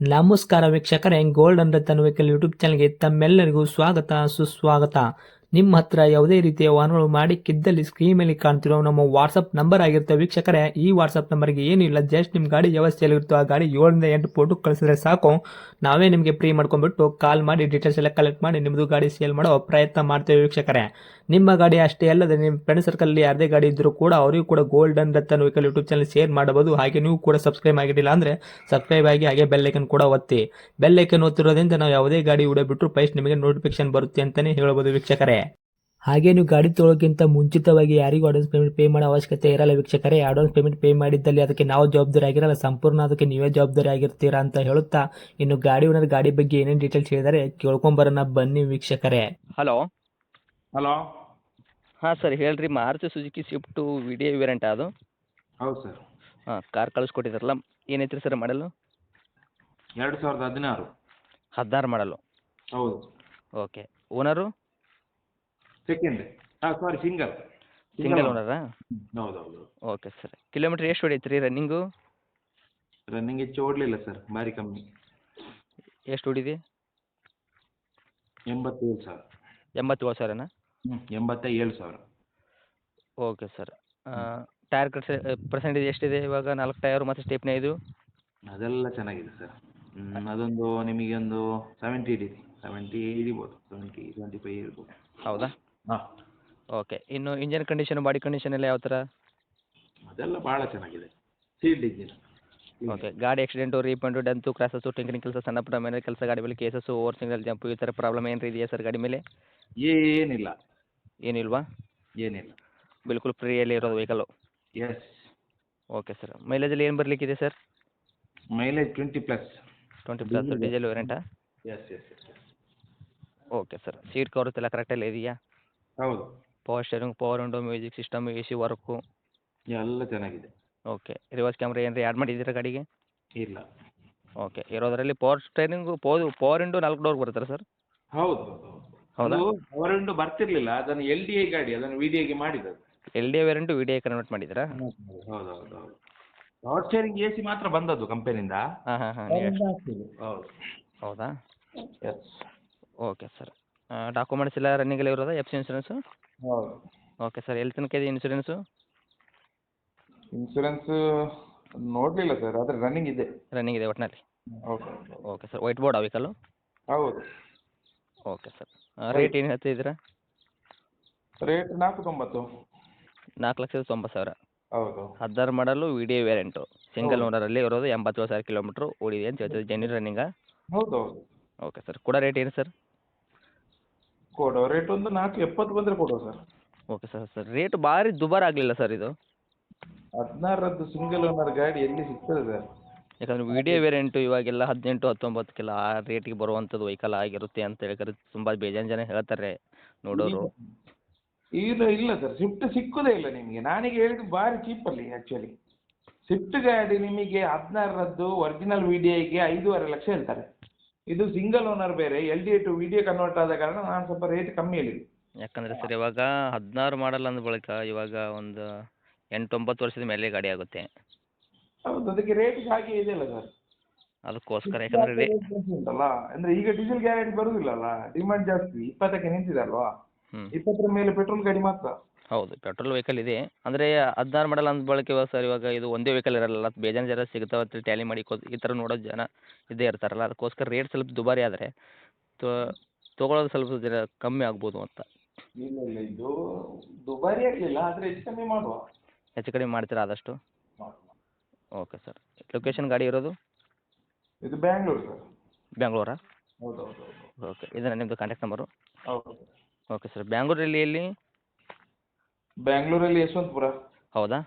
ನಮಸ್ಕಾರ ವೀಕ್ಷಕರೇ, gold and Ratan vehicle YouTube ಚಾನಲ್ಗೆ ತಮ್ಮೆಲ್ಲರಿಗೂ ಸ್ವಾಗತ ಸುಸ್ವಾಗತ. ನಿಮ್ಮ ಹತ್ರ ಯಾವುದೇ ರೀತಿಯ ವಾಹನಗಳು ಮಾಡಿಕ್ಕಿದ್ದಲ್ಲಿ ಸ್ಕ್ರೀನ್ ಮೇಲೆ ಕಾಣ್ತಿರೋ ನಮ್ಮ ವಾಟ್ಸಪ್ ನಂಬರ್ ಆಗಿರುತ್ತೆ ವೀಕ್ಷಕರೇ. ಈ ವಾಟ್ಸಪ್ ನಂಬರ್ಗೆ ಏನಿಲ್ಲ, ಜಸ್ಟ್ ನಿಮ್ಮ ಗಾಡಿ ವ್ಯವಸ್ಥೆಯಲ್ಲಿರುತ್ತೋ ಆ ಗಾಡಿ 7 ರಿಂದ 8 ಫೋಟೋ ಕಳಿಸಿದ್ರೆ ಸಾಕು, ನಾವೇ ನಿಮಗೆ ಫ್ರೀ ಮಾಡ್ಕೊಂಡ್ಬಿಟ್ಟು ಕಾಲ್ ಮಾಡಿ ಡೀಟೇಲ್ಸ್ ಎಲ್ಲ ಕಲೆಕ್ಟ್ ಮಾಡಿ ನಿಮ್ಮದು ಗಾಡಿ ಸೇಲ್ ಮಾಡೋ ಪ್ರಯತ್ನ ಮಾಡ್ತೇವೆ ವೀಕ್ಷಕರೇ. ನಿಮ್ಮ ಗಾಡಿ ಅಷ್ಟೇ ಅಲ್ಲದೆ ನಿಮ್ಮ ಫ್ರೆಂಡ್ ಸರ್ಕಲಲ್ಲಿ ಯಾರದೇ ಗಾಡಿ ಇದ್ದರೂ ಕೂಡ ಅವರಿಗೂ ಕೂಡ gold and Ratan vehicle YouTube channel share ಮಾಡಬಹುದು. ಹಾಗೆ ನೀವು ಕೂಡ ಸಬ್ಸ್ಕ್ರೈಬ್ ಆಗಿರಲಿಲ್ಲ ಅಂದರೆ ಸಬ್ಸ್ಕ್ರೈಬ್ ಆಗಿ ಹಾಗೆ ಬೆಲ್ ಐಕನ್ ಕೂಡ ಒತ್ತಿ. ಬೆಲ್ ಐಕನ್ ಒತ್ತಿರೋದ್ರಿಂದ ನಾವು ಯಾವುದೇ ಗಾಡಿ ವಿಡಿಯೋ ಬಿಟ್ಟರು ಫಸ್ಟ್ ನಿಮಗೆ ನೋಟಿಫಿಕೇಶನ್ ಬರುತ್ತೆ ಅಂತಲೇ ಹೇಳ್ಬೋದು ವೀಕ್ಷಕರೇ. ಹಾಗೆ ನೀವು ಗಾಡಿ ತೊಳೋಕ್ಕಿಂತ ಮುಂಚಿತವಾಗಿ ಯಾರಿಗೂ ಅಡ್ವಾನ್ಸ್ ಪೇಮೆಂಟ್ ಪೇ ಮಾಡೋ ಅವಶ್ಯಕತೆ ಇರಲ್ಲ ವೀಕ್ಷಕರೇ. ಅಡ್ವಾನ್ಸ್ ಪೇಮೆಂಟ್ ಪೇ ಮಾಡಿದ್ದಲ್ಲಿ ಅದಕ್ಕೆ ನಾವು ಜವಾಬ್ದಾರಿ ಆಗಿರಲ್ಲ, ಸಂಪೂರ್ಣ ಅದಕ್ಕೆ ನೀವೇ ಜವಾಬ್ದಾರಿ ಆಗಿರ್ತೀರಾ ಅಂತ ಹೇಳುತ್ತಾ, ಇನ್ನು ಗಾಡಿ ಓನರ್ ಗಾಡಿ ಬಗ್ಗೆ ಏನೇನು ಡೀಟೇಲ್ಸ್ ಹೇಳಿದರೆ ಕೇಳ್ಕೊಂಬರೋಣ ಬನ್ನಿ ವೀಕ್ಷಕರೇ. Hello hello. ಹಾಂ ಸರ್ ಹೇಳ್ರಿ. Maruti Suzuki Swift video variant ಅದು. ಹೌದು ಸರ್. ಹಾಂ, ಕಾರ್ ಕಳಿಸ್ಕೊಟ್ಟಿದ್ರಲ್ಲ, ಏನೈತ್ರಿ ಸರ್ ಮಾಡಲು? 2016. 16 ಮಾಡಲು. ಹೌದು. Okay. Owner second. Sorry, single. Single ಓನರಾ? ಹೌದು. Okay sir. ಕಿಲೋಮೀಟ್ರ್ ಎಷ್ಟು ಹೊಡೈತ್ರಿ ರನ್ನಿಂಗು? ರನ್ನಿಂಗ್ ಹೆಚ್ಚು ಓಡಲಿಲ್ಲ ಸರ್, ಭಾರಿ ಕಮ್ಮಿ. ಎಷ್ಟು ಹೊಡಿದೆ? 87,000. 87,000ನಾ? 87,000. Okay sir. ಟೈರ್ ಪರ್ಸೆಂಟೇಜ್ ಎಷ್ಟಿದೆ ಇವಾಗ? 4 ಟೈರು ಮತ್ತು ಸ್ಟೆಪ್ನೇ ಇದು? ಅದೆಲ್ಲ ಚೆನ್ನಾಗಿದೆ ಸರ್. ಅದೊಂದು ನಿಮಗೆ ಒಂದು 70 ಹಿಡೀರಿ. 70 ಹಿಡಿಬೋದು, 75 ಇರ್ಬೋದು. ಹೌದಾ? ಹಾಂ. ಓಕೆ. ಇನ್ನು ಇಂಜನ್ ಕಂಡೀಷನ್, ಬಾಡಿ ಕಂಡೀಷನ್ ಎಲ್ಲ ಯಾವ ಥರ? ಅದೆಲ್ಲ ಭಾಳ ಚೆನ್ನಾಗಿದೆ. Sealed engine. ಓಕೆ. ಗಾಡಿ ಆಕ್ಸಿಡೆಂಟು, ರೀಪೇಂಟು, ಡೆಂತು, ಕ್ರಾಸಸ್ಸು, ಟಿಂಕರಿಂಗ್ ಕೆಲಸ, ಸಣ್ಣ ಪುಟ್ಟ ಮೇಲೆ ಕೆಲಸ, ಗಾಡಿ ಮೇಲೆ ಕೇಸಸ್ಸು, ಓವರ್ ಸಿಂಗಲ್ ಜಂಪು, ಈ ಥರ ಪ್ರಾಬ್ಲಮ್ ಏನಾರು ಇದೆಯಾ ಸರ್ ಗಾಡಿ ಮೇಲೆ? ಏನಿಲ್ಲ. ಏನಿಲ್ವಾ? ಏನಿಲ್ಲ. ಬಿಲ್ಕುಲ್ ಫ್ರೀಯಲ್ಲಿ ಇರೋದು ವೆಹಿಕಲ್ಲು. ಎಸ್. Okay sir. ಮೈಲೇಜಲ್ಲಿ ಏನು ಬರಲಿಕ್ಕಿದೆ ಸರ್? ಮೈಲೇಜ್ 20+. 20+ ಡೀಸೆಲ್ ವೇರಿಯಂಟಾ? Yes. Okay sir. Seat covers ಎಲ್ಲ ಕರೆಕ್ಟಲ್ಲಿ ಇದೆಯಾ? ಹೌದು. Power steering, power window, music system, A C work? ಎಲ್ಲ ಚೆನ್ನಾಗಿದೆ. ಓಕೆ. ರಿವರ್ಸ್ ಕ್ಯಾಮ್ರಾ ಏನಾರು ಆ್ಯಡ್ ಮಾಡಿದ್ದೀರಾ ಗಾಡಿಗೆ? ಇಲ್ಲ. ಓಕೆ. ಇರೋದರಲ್ಲಿ power steering, power window 4 door ಬರುತ್ತಾರೆ ಸರ್? ಹೌದು. ಹೌದಾ? ಅದು ಪವರ್ ವಿಂಡೋ ಬರ್ತಿರ್ಲಿಲ್ಲ, ಅದನ್ನು LDI ಗಾಡಿ, ಅದನ್ನು VDIಗೆ ಮಾಡಿದ್ದು. L D A variant V D I convert ಮಾಡಿದ್ದೀರಾ? ಹೌದು. ಪವರ್ ಸ್ಟೇರಿಂಗ್ AC ಮಾತ್ರ ಬಂದದ್ದು ಕಂಪನಿಯಿಂದ. ಹಾಂ. ಹೌದು. ಹೌದಾ? ಎಸ್. Okay sir. ಡಾಕ್ಯುಮೆಂಟ್ಸ್ ಎಲ್ಲ ರನ್ನಿಂಗಲ್ಲೇ ಇರೋದಾ? F C insurance? ಹೌದು. Okay sir. ಎಲ್ಲಿ ತನಕ ಇದೆ ಇನ್ಸೂರೆನ್ಸು? ಇನ್ಸೂರೆನ್ಸ್ ನೋಡಲಿಲ್ಲ ಸರ್, ಆದರೆ ರನ್ನಿಂಗ್ ಇದೆ. ರನ್ನಿಂಗ್ ಇದೆ ಒಟ್ಟಿನಲ್ಲಿ? ಹೌದು. Okay sir. White board vehicle? ಹೌದು. Okay sir. ರೇಟ್ ಏನು ಹೇಳ್ತಿದ್ದೀರಾ? ರೇಟ್ 490. 4,90,000. ಹೌದು. 16 model V D I variant, single ಹೌದು. ಓನರಲ್ಲಿ ಇರೋದು, 87,000 ಕಿಲೋಮೀಟ್ರ್ ಓಡಿದೆ ಅಂತ ಹೇಳ್ತೀವಿ. ಜೆನ್ಯೂನ್ ರನ್ನಿಂಗಾ? ಹೌದು. Okay sir. ಕೊಡೋ ರೇಟ್ ಏನು ಸರ್? ಕೊಡೋ ರೇಟ್ ಒಂದು 470 ಬಂದರೆ ಕೊಡುವ ಸರ್. Okay sir. ರೇಟ್ ಭಾರಿ ದುಬಾರಿ ಆಗಲಿಲ್ಲ ಸರ್ ಇದು? 16ರದ್ದು ಸಿಂಗಲ್ ಓನರ್ ಗಾಡಿ ಎಲ್ಲಿ ಸಿಗ್ತದೆ ಸರ್? ಯಾಕಂದರೆ ವಿ ಡಿ ಐ ವೇರಿಯಂಟು ಇವಾಗೆಲ್ಲ 18, 19 ಆ ರೇಟಿಗೆ ಬರುವಂಥದ್ದು ವೆಹಿಕಲ್ ಆಗಿರುತ್ತೆ ಅಂತ ಹೇಳಿದ್ರೆ ತುಂಬ ಬೇಜಾನ್ ಜನ ಹೇಳ್ತಾರೆ ನೋಡೋರು. ಇಲ್ಲ ಸರ್, ಸ್ವಿಫ್ಟ್ ಸಿಕ್ಕುದೇ ಇಲ್ಲ ನಿಮಗೆ. ನಾನೀಗ ಹೇಳಿದ್ದು ಭಾರಿ ಚೀಪಲ್ಲಿ ಆ್ಯಕ್ಚುಲಿ. ಸ್ವಿಫ್ಟ್ ಗಾಡಿ ನಿಮಗೆ 16ರದ್ದು ಒರಿಜಿನಲ್ VDIಗೆ 5.5 ಲಕ್ಷ ಹೇಳ್ತಾರೆ. ಇದು ಸಿಂಗಲ್ ಓನರ್ ಬೇರೆ, LDI ಟು VDI ಕನ್ವರ್ಟ್ ಆದ ಕಾರಣ ನಾನು ಸ್ವಲ್ಪ ರೇಟ್ ಕಮ್ಮಿ ಹೇಳಿದೆ. ಯಾಕಂದರೆ ಸರ್ ಇವಾಗ 16 ಮಾಡಲ್ ಅಂದ ಬಳಿಕ ಇವಾಗ ಒಂದು 8-9 ವರ್ಷದ ಮೇಲೆ ಗಾಡಿ ಆಗುತ್ತೆ. ಹೌದು, ಅದಕ್ಕೆ ರೇಟ್ ಹಾಗೆ ಇದೆಯಲ್ಲ ಸರ್. ಅದಕ್ಕೋಸ್ಕರ ಯಾಕಂದರೆ ಉಂಟಲ್ಲ, ಅಂದರೆ ಈಗ ಡೀಸೆಲ್ ಗ್ಯಾರಂಟಿ ಬರುವುದಿಲ್ಲಲ್ಲ, ಡಿಮಾಂಡ್ ಜಾಸ್ತಿ. 20ಕ್ಕೆ ನಿಂತಿದೆ ಅಲ್ವಾ, 20ರ ಮೇಲೆ ಪೆಟ್ರೋಲ್ ಗಾಡಿ ಮಾತ್ರ. ಹೌದು, ಪೆಟ್ರೋಲ್ ವೆಹಿಕಲ್ ಇದೆ. ಅಂದರೆ 16 ಮಾಡಲ್ ಅಂದ ಬಳಿಕ ಇವಾಗ ಸರ್ ಇವಾಗ ಇದು ಒಂದೇ ವೆಹಿಕಲ್ ಇರಲ್ಲ, ಬೇಜಾನ್ ಜನ ಸಿಗ್ತಾವೆ ಟ್ಯಾಲಿ ಮಾಡಿ ಈ ಥರ ನೋಡೋ ಜನ ಇದ್ದೇ ಇರ್ತಾರಲ್ಲ, ಅದಕ್ಕೋಸ್ಕರ ರೇಟ್ ಸ್ವಲ್ಪ ದುಬಾರಿ ಆದರೆ ತೊಗೊಳೋದು ಸ್ವಲ್ಪ ಜನ ಕಮ್ಮಿ ಆಗ್ಬೋದು ಅಂತ. ಇಲ್ಲ, ಇದು ದುಬಾರಿ ಆಗಲಿಲ್ಲ, ಆದರೆ ಹೆಚ್ಚು ಕಮ್ಮಿ ಮಾಡುವ. ಹೆಚ್ಚು ಕಡಿಮೆ ಮಾಡ್ತೀರಾ ಆದಷ್ಟು? Okay sir. ಲೊಕೇಶನ್ ಗಾಡಿ ಇರೋದು? ಇದು ಬ್ಯಾಂಗ್ಳೂರು ಸರ್. ಬ್ಯಾಂಗ್ಳೂರಾ? ಹೌದು. ಓಕೆ. ಇದನ್ನ ನಿಮ್ಮದು ಕಾಂಟ್ಯಾಕ್ಟ್ ನಂಬರು? ಹೌದು. Okay sir. ಬ್ಯಾಂಗ್ಳೂರಲ್ಲಿ ಎಲ್ಲಿ? ಬ್ಯಾಂಗ್ಳೂರಲ್ಲಿ ಯಶವಂತಪುರ. ಹೌದಾ?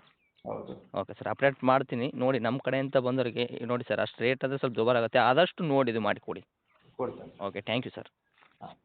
ಹೌದು. Okay sir. ಅಪ್ಡೇಟ್ ಮಾಡ್ತೀನಿ ನೋಡಿ. ನಮ್ಮ ಕಡೆಯಿಂದ ಬಂದವರಿಗೆ ನೋಡಿ ಸರ್, ಅಷ್ಟು ರೇಟ್ ಆದರೆ ಸ್ವಲ್ಪ ದುಬಾರಿ ಆಗುತ್ತೆ, ಆದಷ್ಟು ನೋಡಿ ಇದು ಮಾಡಿಕೊಡಿ. ಕೊಡ್ತೇನೆ. ಓಕೆ. Thank you sir. ಹಾಂ.